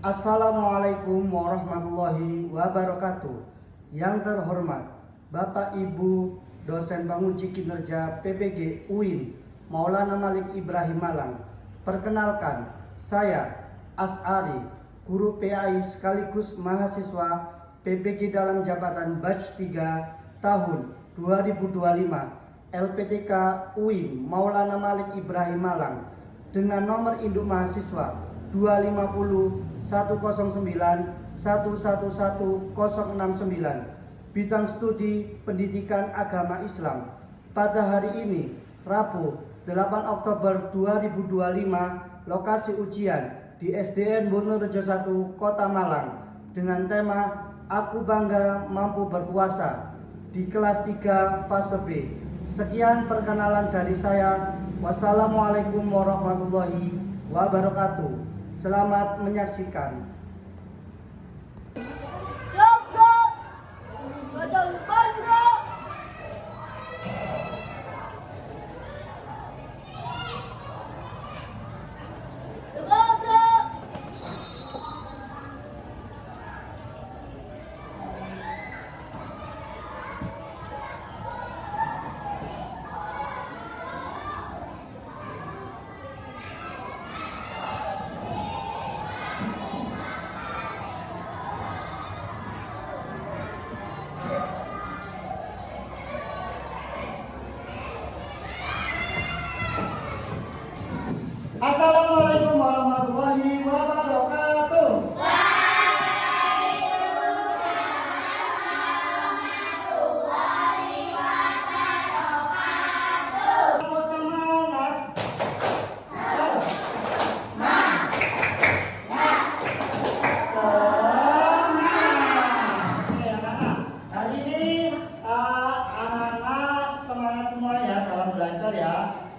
Assalamualaikum warahmatullahi wabarakatuh. Yang terhormat Bapak Ibu dosen penguji kinerja PPG UIN Maulana Malik Ibrahim Malang. Perkenalkan, saya As'ari, guru PAI sekaligus mahasiswa PPG dalam jabatan batch 3 tahun 2025 LPTK UIN Maulana Malik Ibrahim Malang dengan nomor induk mahasiswa 250 109 111 069, bidang studi pendidikan agama Islam. Pada hari ini, Rabu 8 Oktober 2025, lokasi ujian di SDN Wonorejo 1 Kota Malang dengan tema Aku Bangga Mampu Berpuasa di kelas 3 fase B. Sekian perkenalan dari saya. Wassalamualaikum warahmatullahi wabarakatuh. Selamat menyaksikan. Assalamualaikum warahmatullahi wabarakatuh.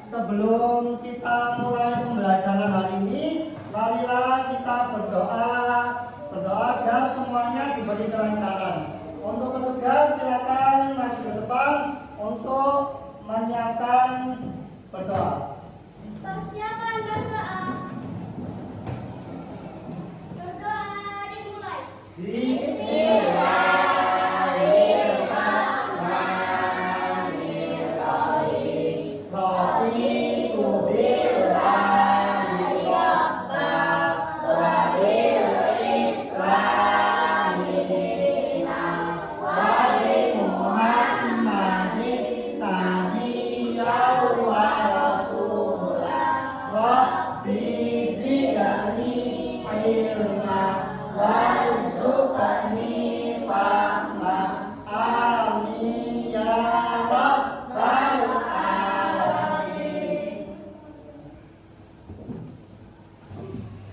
Sebelum kita mulai pembelajaran hari ini, marilah kita berdoa agar semuanya diberi kelancaran. Untuk petugas silakan maju ke depan untuk menyiapkan berdoa. Persiapan berdoa. Berdoa dimulai. Bismillah.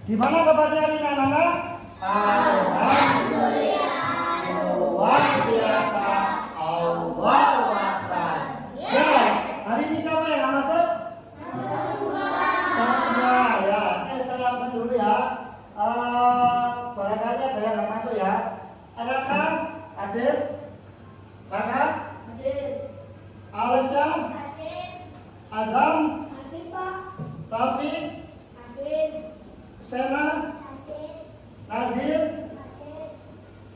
Gimana kabarnya hari ini anak-anak? Alhamdulillah. Luar biasa. Allahu Akbar. Yes. Hari ini siapa yang nggak masuk? Semua ya. Saya langsung dulu ya. Barangkali ada yang nggak masuk ya. Adakah? Adil? Kakak? Adil. Alesya? Adil. Azam? Adil, Pak. Taufik? Adil. Sena? Adil. Nazir? Adil.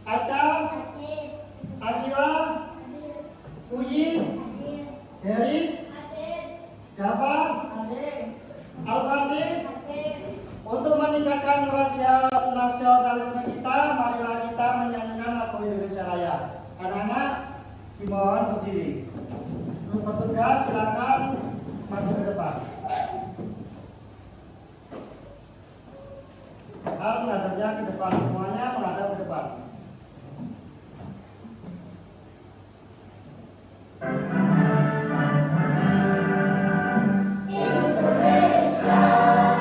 Aca? Adil. Akila? Adil. Uyi? Adil. Deris? Adil. Java? Adil. Al-Fatih? Adil. Untuk meningkatkan rasa nasionalisme kita, marilah kita menyanyikan lagu Indonesia Raya. Anak-anak dimohon berdiri. Untuk petugas silakan maju ke depan. Menghadapnya ke depan, semuanya menghadap ke depan. Indonesia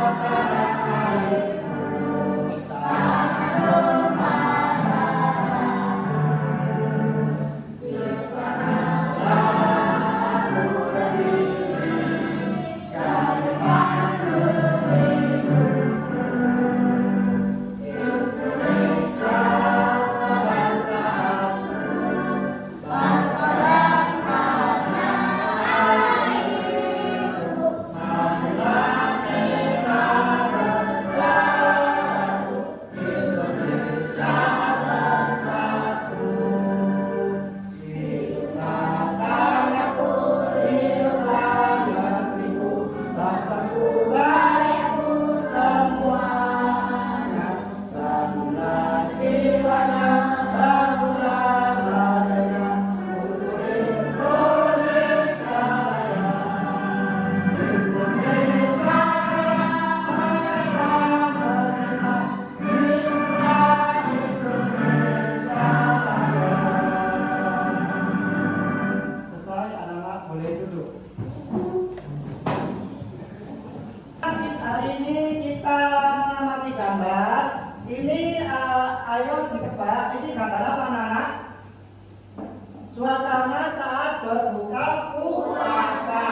Suasana saat berbuka puasa.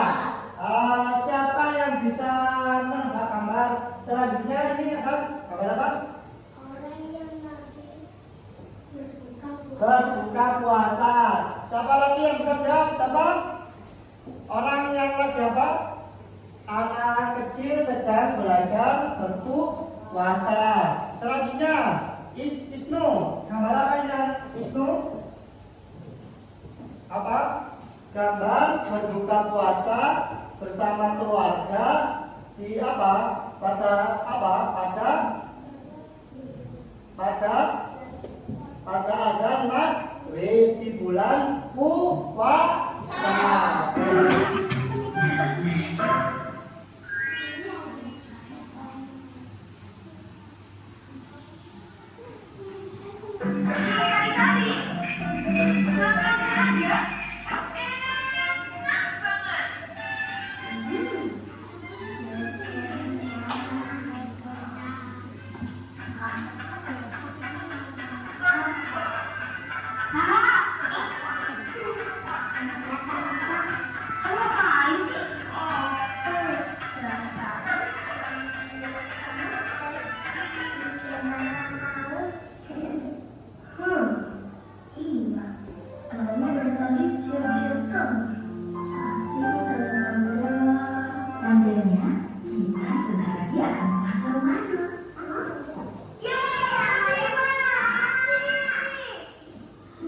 Siapa yang bisa menebak gambar selanjutnya? Ini apa? Gambar apa? Orang yang lagi berbuka puasa. Berbuka puasa. Siapa lagi yang bisa menjawab? Apa? Orang yang lagi apa? Anak kecil sedang belajar berpuasa. Selanjutnya, Isnu. Gambar apa ini? Isnu? Apa? Gambar berbuka puasa bersama keluarga di apa? Pada apa? Pada azan maghrib di bulan puasa. Tandanya kita sebentar lagi akan puasa Ramadan.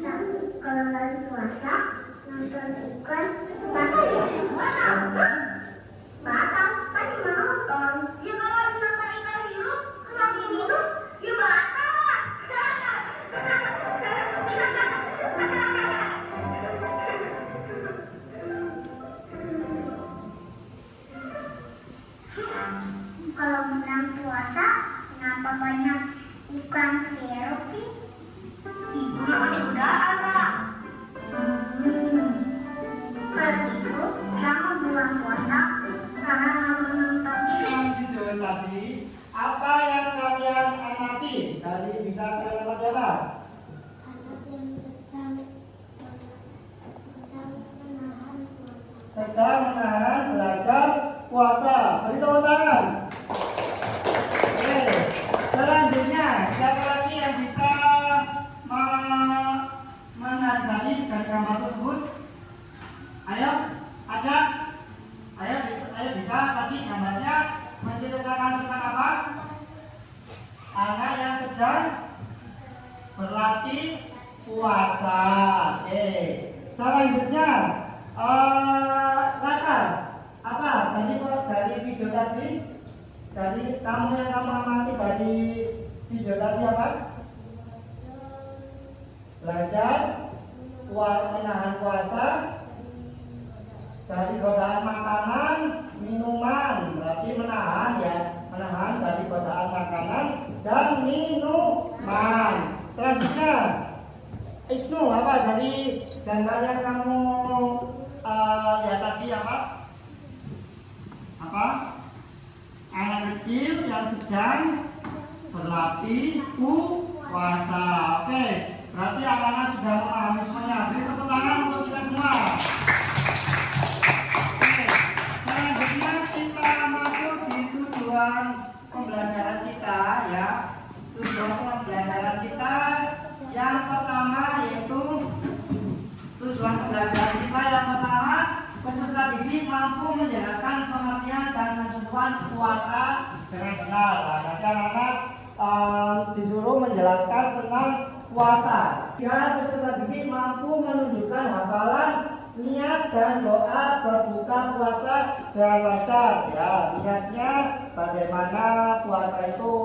Tapi kalau lagi puasa nonton iklan batal ya? Batal kan cuma nonton. Ya kalau nonton iklan sirup masih minum ya batal lah. Kalau bulan puasa kenapa banyak iklan sirup sih? Ibunya pakai godaan, Kak. Kalau gitu, selama bulan puasa, Rara nggak mau nonton iklan. Video tadi, apa yang kalian amati? Tadi bisa kalian amati apa? Anak yang Sedang menahan belajar puasa. Beri tepuk tangan. Oke. Selanjutnya, siapa lagi yang bisa menarik dari gambar tersebut? Ayo, ajak. Ayo bisa tadi gambarnya menceritakan tentang apa? Anak yang sedang berlatih puasa. Oke. Selanjutnya, Raka, apa tadi dari video tadi? Dari kamu yang kamu amati dari video tadi apa? Belajar menahan puasa dari godaan makanan, minuman. Berarti menahan ya, menahan dari godaan makanan dan minuman. Selanjutnya, Isnu, apa dari gambar yang kamu lihat tadi apa? Apa? Anak kecil yang sedang berlatih puasa. Oke, berarti anak-anak sudah memahami semuanya. Beri tepuk tangan untuk kita semua. Oke, selanjutnya kita masuk di tujuan pembelajaran kita ya. Tujuan pembelajaran kita yang pertama yaitu tujuan pembelajaran kita yang pertama, peserta didik mampu menjelaskan pengertian dan ketentuan puasa dengan benar. Nah, nanti anak-anak disuruh menjelaskan tentang puasa. Ya, peserta didik mampu menunjukkan hafalan, niat dan doa berbuka puasa dengan lancar. Ya, niatnya bagaimana puasa itu.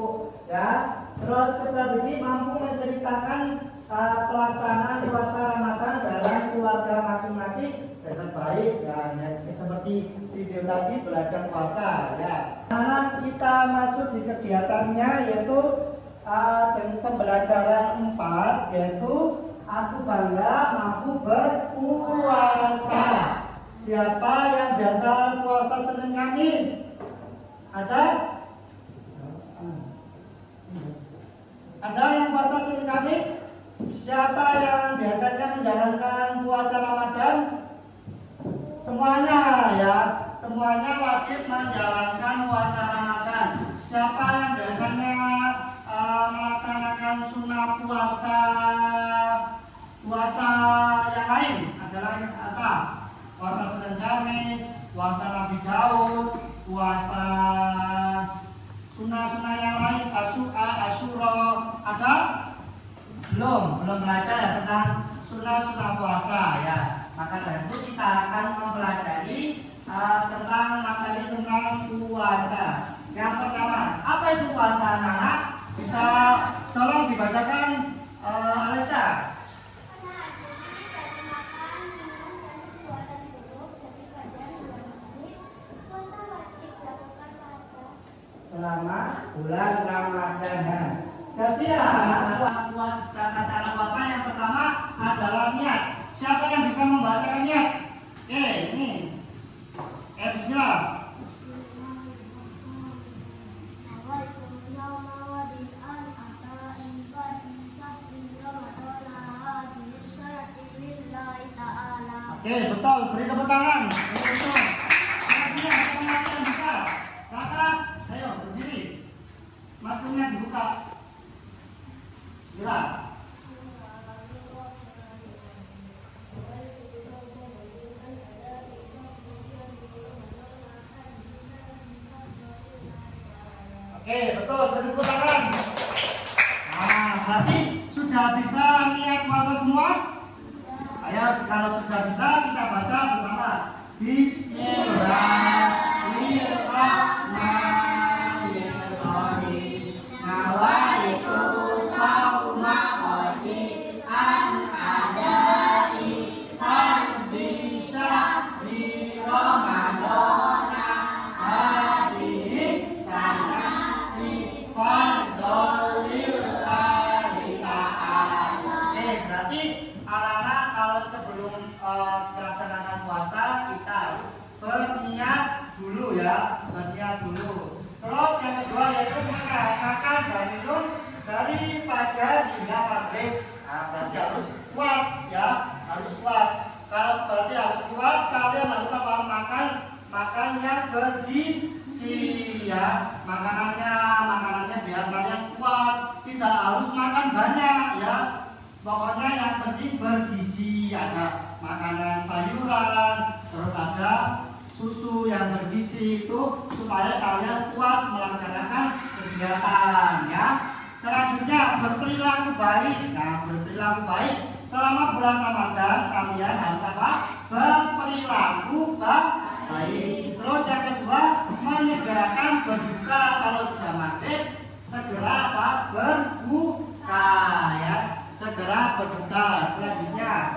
Ya, terus peserta didik mampu menceritakan pelaksanaan puasa Ramadan dalam keluarga masing-masing dengan baik ya, seperti video tadi belajar puasa ya. Nah, kita masuk di kegiatannya yaitu dengan pembelajaran 4 yaitu aku bangga mampu berpuasa. Siapa yang biasa puasa Senin Kamis? Ada? Ada yang puasa Senin Kamis? Siapa yang biasanya menjalankan puasa semuanya wajib menjalankan puasa Ramadan. Siapa yang biasanya melaksanakan sunnah puasa yang lain adalah apa? Puasa Senin Kamis, puasa Nabi Daud, puasa sunnah-sunnah yang lain, Asyura, ada? Belum belajar ya tentang sunnah puasa ya. Maka dari itu kita akan mempelajari tentang materi tentang puasa. Yang pertama, apa itu puasa anak-anak? Bisa tolong dibacakan Alisa. Selama bulan Ramadan. Jadi cara puasa yang pertama adalah niat. Siapa yang bisa membacakan niat? Oke, ini. Bismillah. Oke, betul. Beri tepuk tangan. Betul. Siapa yang bisa? Kakak, ayo berdiri. Maskernya dibuka. Bismillah. Oke, betul. Beri tepuk tangan. Nah, berarti sudah bisa niat puasa semua? Ayo, kalau sudah bisa kita baca bersama. Bismillahirrahmanirrahim. Nawaitu shauma ghadin an adai fardhi syahri ramadana hadis sanati fardhol lillahi ta'ala. Berarti anak-anak kalau sebelum melaksanakan puasa kita harus berniat dulu ya, berniat dulu. Terus yang kedua yaitu makan dan minum dari fajar hingga maghrib. Nah, berarti harus kuat ya, harus kuat. Kalau berarti harus kuat, kalian harus apa? Makan yang bergizi ya. Makanannya biar kalian kuat. Tidak harus makan banyak ya. Pokoknya yang penting bergizi, ada makanan sayuran, terus ada susu yang bergizi itu supaya kalian kuat melaksanakan kegiatan ya. Selanjutnya berperilaku baik. Nah, berperilaku baik selama bulan Ramadan kalian harus apa? Berperilaku baik. Terus yang kedua menyegerakan berbuka kalau sudah maghrib, segera apa? Berbuka ya. Segera berbuka. Selanjutnya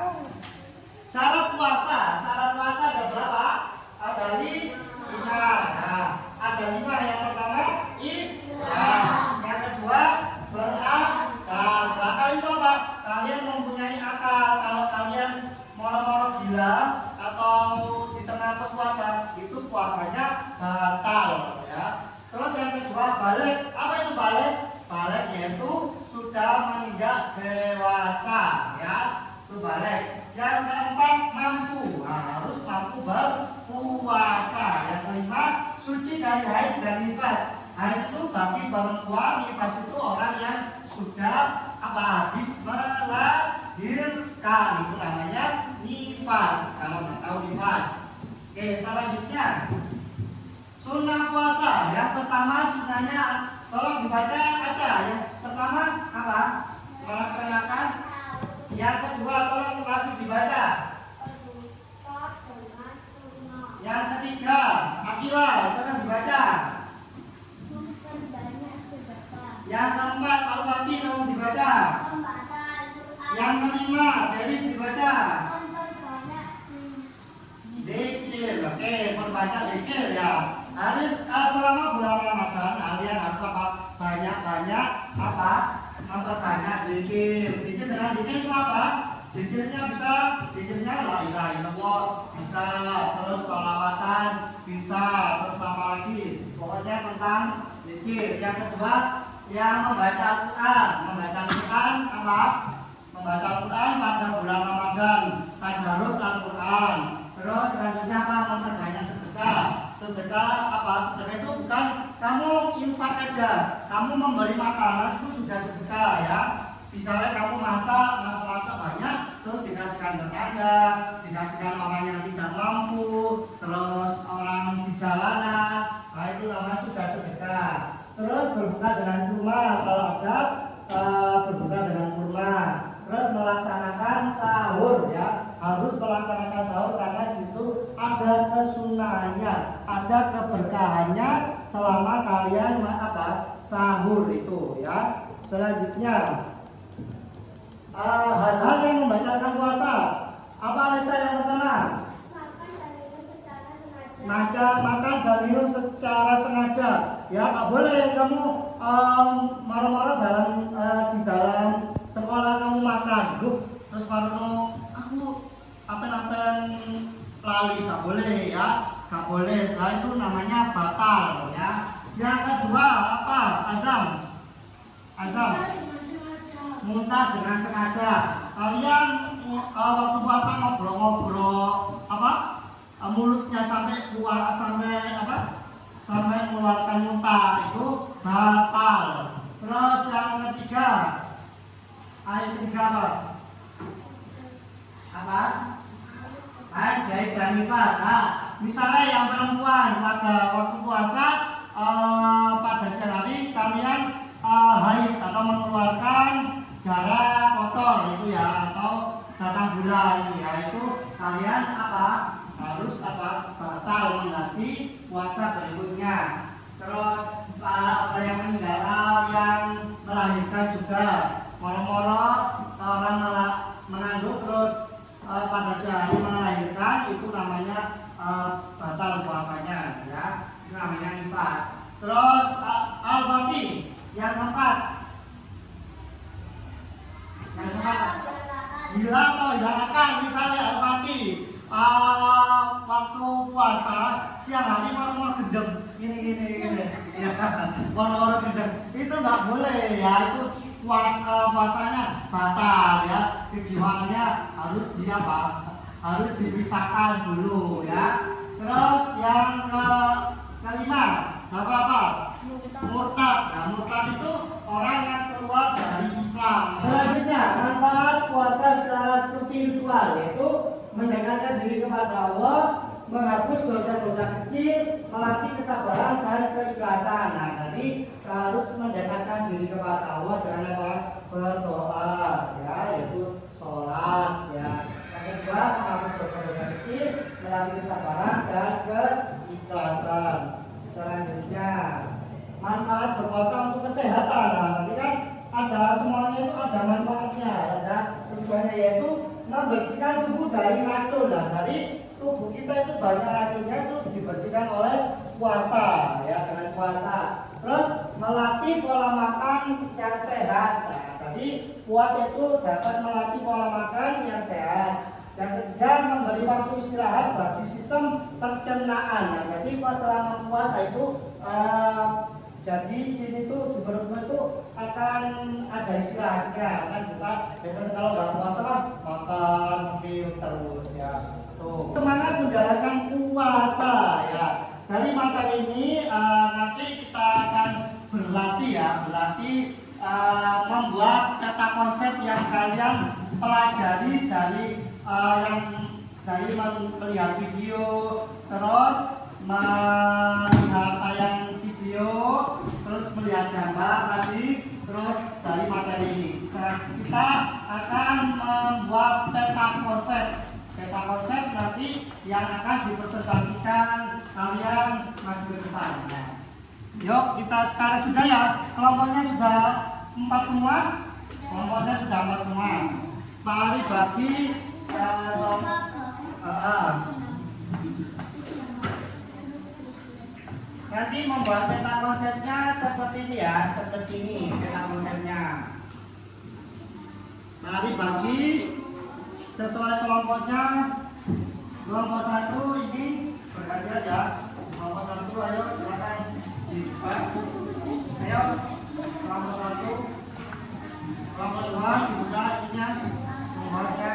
syarat puasa ada berapa? Ada 5. Nah, ada 5. Yang pertama Islam, yang kedua berakal. Berakal itu apa? Kalian mempunyai akal. Kalau kalian moro-moro gila atau di tengah berpuasa, itu puasanya batal ya. Terus yang kedua balik. Apa itu balik? Balik yaitu sudah menginjak dewasa ya, itu balik. Yang keempat mampu, harus mampu berpuasa. Yang kelima suci dari haid dan nifas. Haid itu bagi perempuan, nifas itu orang yang sudah habis melahirkan, itu namanya nifas. Kalau nggak tahu nifas. Oke, selanjutnya sunnah puasa. Yang pertama sunnahnya tolong dibaca aja. Yang pertama apa? Melaksanakan. Yang kedua tolong lagi dibaca. Yang ketiga Akila, tolong dibaca. Yang keempat Al-Fatih, tolong dibaca. Yang kelima Jeris dibaca. Dikir, oke, membaca dikir ya. Harus selama bulan Ramadan kalian harus apa? Banyak-banyak apa? Memperbanyak dikir. Dikir dengan dikir itu apa? Dikirnya bisa, dikirnya la ilaha illallah, bisa, terus sholawatan, bisa, terus apa lagi? Pokoknya tentang dikir. Yang kedua, yang membaca Al-Quran. Membaca Al-Quran apa? Membaca Al-Quran pada bulan Ramadan, tadarus Al-Quran. Terus selanjutnya apa? Memperbanyak sedekah. sedekah apa? Sedekah itu bukan kamu infak aja, kamu memberi makanan itu sudah sedekah ya. Misalnya kamu masak banyak, terus dikasihkan tetangga, dikasihkan orang yang tidak mampu, terus orang di jalanan, nah itu namanya sudah sedekah. Terus berbuka dengan kurma, kalau ada berbuka dengan kurma. Terus melaksanakan sahur ya, harus melaksanakan sahur karena di situ ada kesunahnya, ada keberkahannya selama kalian sahur itu ya. Selanjutnya hal-hal yang membatalkan puasa. Apa Alisa yang pertama? Makan dan minum secara sengaja. Ya, tak boleh kamu marah-marah di dalam sekolah kamu makan. Terus baru aku apa-apain lali, tak boleh ya, tak boleh. Nah itu namanya batal ya. Yang kedua apa? Azam. Muntah dengan sengaja. Kalian waktu puasa ngobrol-ngobrol mulutnya sampai keluar sampai mengeluarkan muntah itu batal. Terus yang ketiga, ayat ketiga apa? Ayat jahit dan nifas. Misalnya yang perempuan pada waktu puasa pada siang hari kalian haid atau mengeluarkan darah kotor itu ya, atau datang bulan ya, itu kalian harus batal mengganti puasa berikutnya. Terus ada yang meninggal, yang melahirkan juga, moro-moro orang mengandung terus pada sehari melahirkan, itu namanya batal puasanya ya, itu namanya nifas. Terus al-fati yang keempat, gila atau hilangkan. Misalnya al-fati waktu puasa siang hari mau gendeng ini ya, mau gendeng itu nggak boleh ya, itu puasanya batal ya, kejiwaannya harus dipisahkan dulu ya. Terus yang kelima apa? Murtad. Nah, murtad itu orang yang keluar dari Islam. Selanjutnya, manfaat puasa secara spiritual yaitu mendekatkan diri kepada Allah, menghapus dosa-dosa kecil, melatih kesabaran dan keikhlasan. Nah, tadi harus mendekatkan diri kepada Allah dengan berdoa ya, yaitu sholat ya. Yang kedua, menghapus dosa-dosa kecil, melatih kesabaran dan keikhlasan. Selanjutnya, manfaat berpuasa untuk kesehatan. Nah, nanti kan ada semuanya itu ada manfaatnya, ada tujuannya, yaitu membersihkan tubuh dari racun. Nah, dari tubuh kita itu banyak racunnya, itu dibersihkan oleh puasa ya, dengan puasa. Terus melatih pola makan yang sehat. Nah, tadi puasa itu dapat melatih pola makan yang sehat. Yang ketiga, memberi waktu istirahat bagi sistem pencernaan. Nah, jadi selama puasa itu jadi sini tuh di perutmu itu akan ada istirahatnya, kan bukan biasanya kalau nggak puasa kan makan minum terus ya. Tuh semangat menjalankan puasa ya. Dari materi ini nanti kita akan berlatih membuat peta konsep yang kalian pelajari dari melihat video, terus melihat tayang video, terus melihat gambar tadi, terus dari materi ini kita akan membuat peta konsep nanti yang akan dipresentasikan kalian maju ke depan. Yuk kita sekarang sudah ya, kelompoknya sudah 4 semua, mari bagi nanti membuat peta konsepnya seperti ini ya, seperti ini peta konsepnya. Mari bagi sesuai kelompoknya. Kelompok 1 ini bergantian ya. Kelompok 1 ayo silakan dibuka. Ayo kelompok 1. Kelompok 2 dibuka ininya nomornya.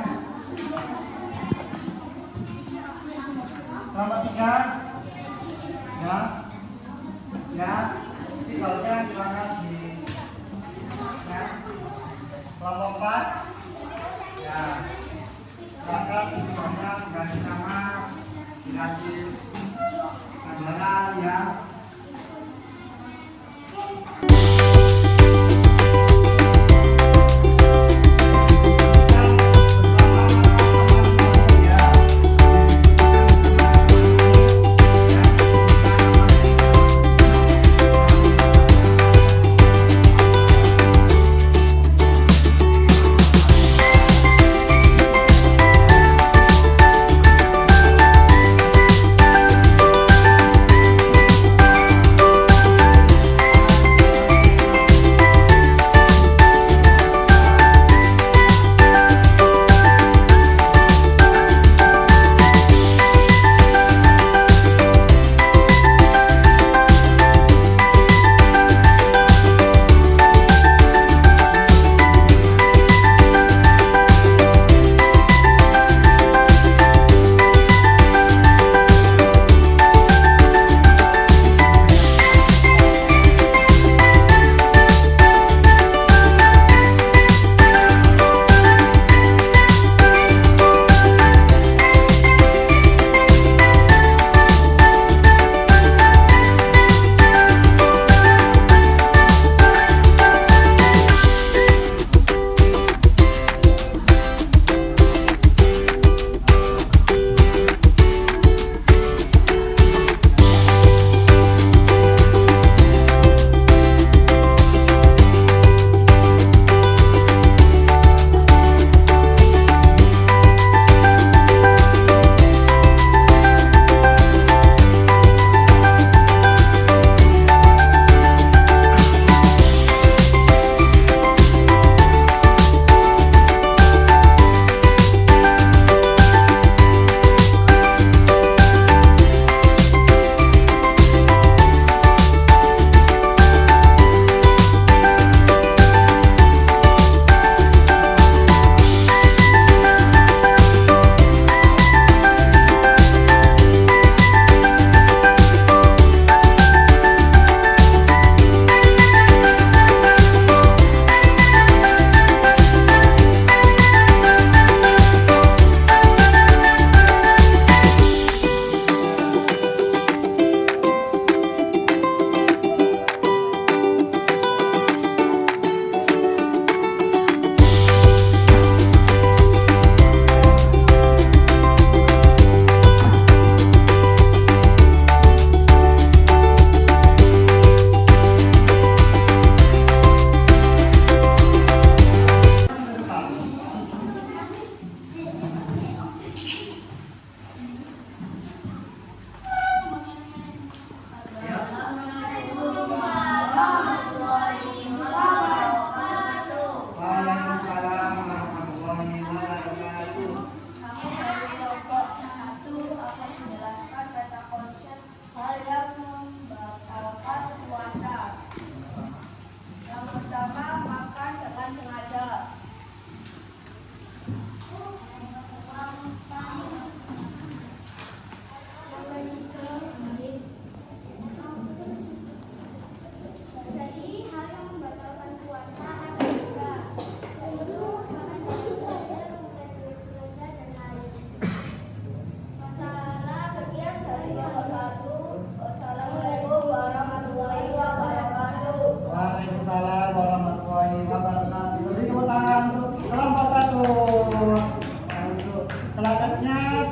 Kelompok 3 ya, Semuanya ya, stikernya silakan di ya. Kelompok 4 ya, silakan stikernya dikasih nama, dikasih gambaran ya.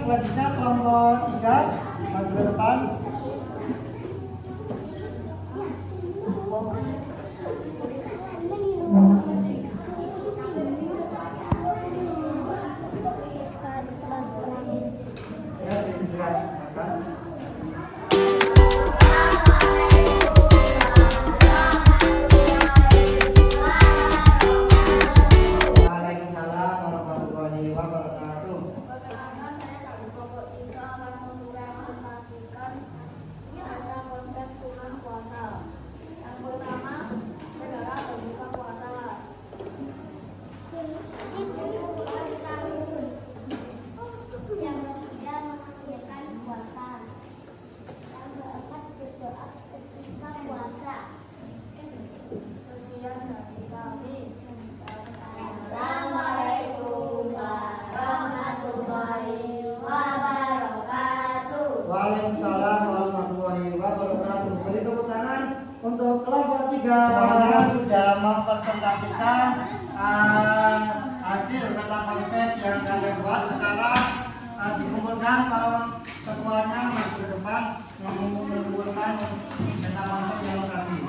Selanjutnya kelompok 3 maju ke depan. Ya, silakan. Waalaikumsalam warahmatullahi wabarakatuh. Perkenalkan, saya dari kelompok 3 akan mempresentasikan presentasikan hasil tata konsep yang kalian buat. Sekarang dikumpulkan kalau semuanya masuk ke depan mengumpulkan tata konsep yang tadi.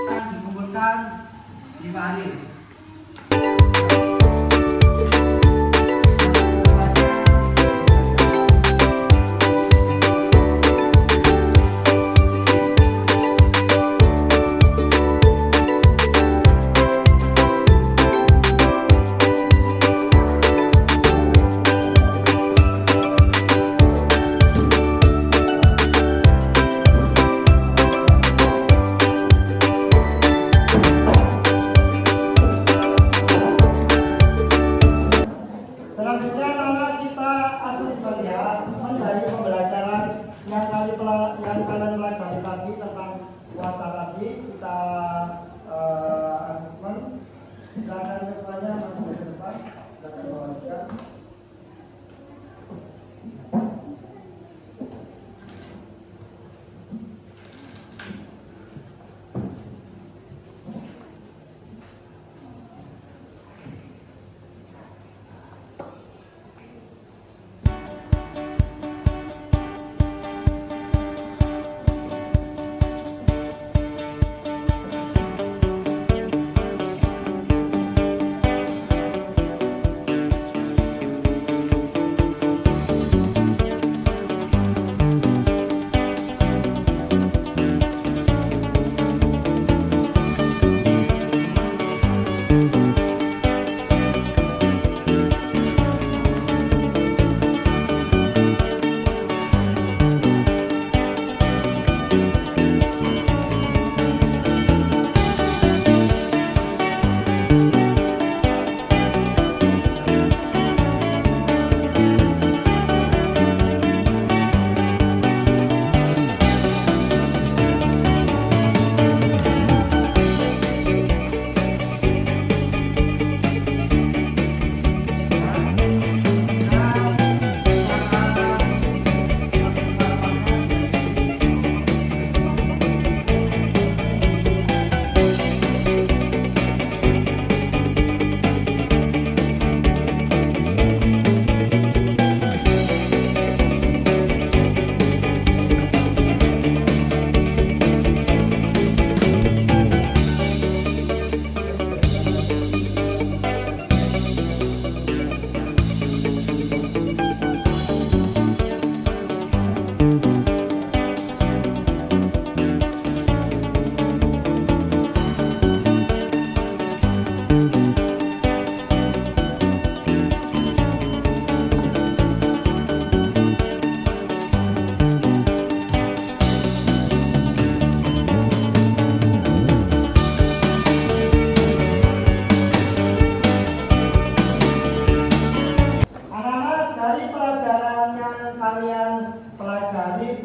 Dikumpulkan di hari. Selanjutnya anak kita asesmen ya, asesmen dari pembelajaran yang kalian pelajari tadi tentang puasa tadi kita asesmen. Silakan ketuanya masuk ke depan, silakan bawakan.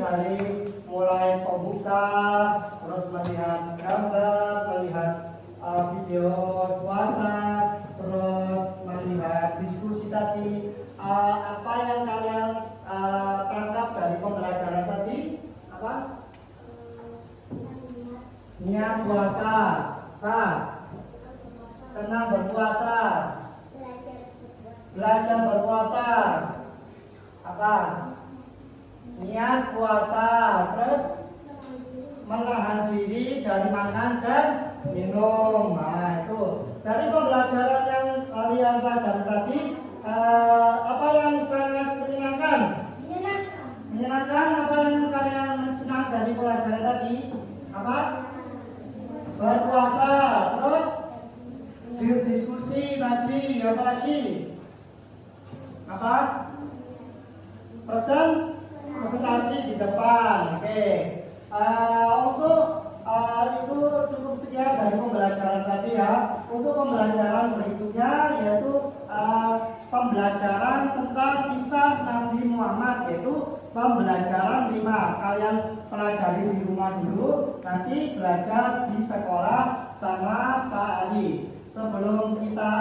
dari mulai pembuka, terus melihat gambar, melihat video puasa, terus melihat diskusi tadi. Apa yang kalian tangkap dari pembelajaran tadi? Apa? Niat puasa, tenang berpuasa, belajar berpuasa, apa? Niat puasa, terus menahan diri dari makan dan minum. Nah itu dari pembelajaran yang kalian pelajari tadi, apa yang sangat menyenangkan? Menyenangkan. Apa yang kalian senang dari pelajaran tadi? Apa? Berpuasa, terus diskusi tadi, apa lagi? Apa? Presentasi di depan. Oke. Untuk itu cukup sekian dari pembelajaran tadi ya. Untuk pembelajaran berikutnya yaitu pembelajaran tentang kisah Nabi Muhammad, yaitu pembelajaran 5. Kalian pelajari di rumah dulu, nanti belajar di sekolah sama Pak Ali. Sebelum kita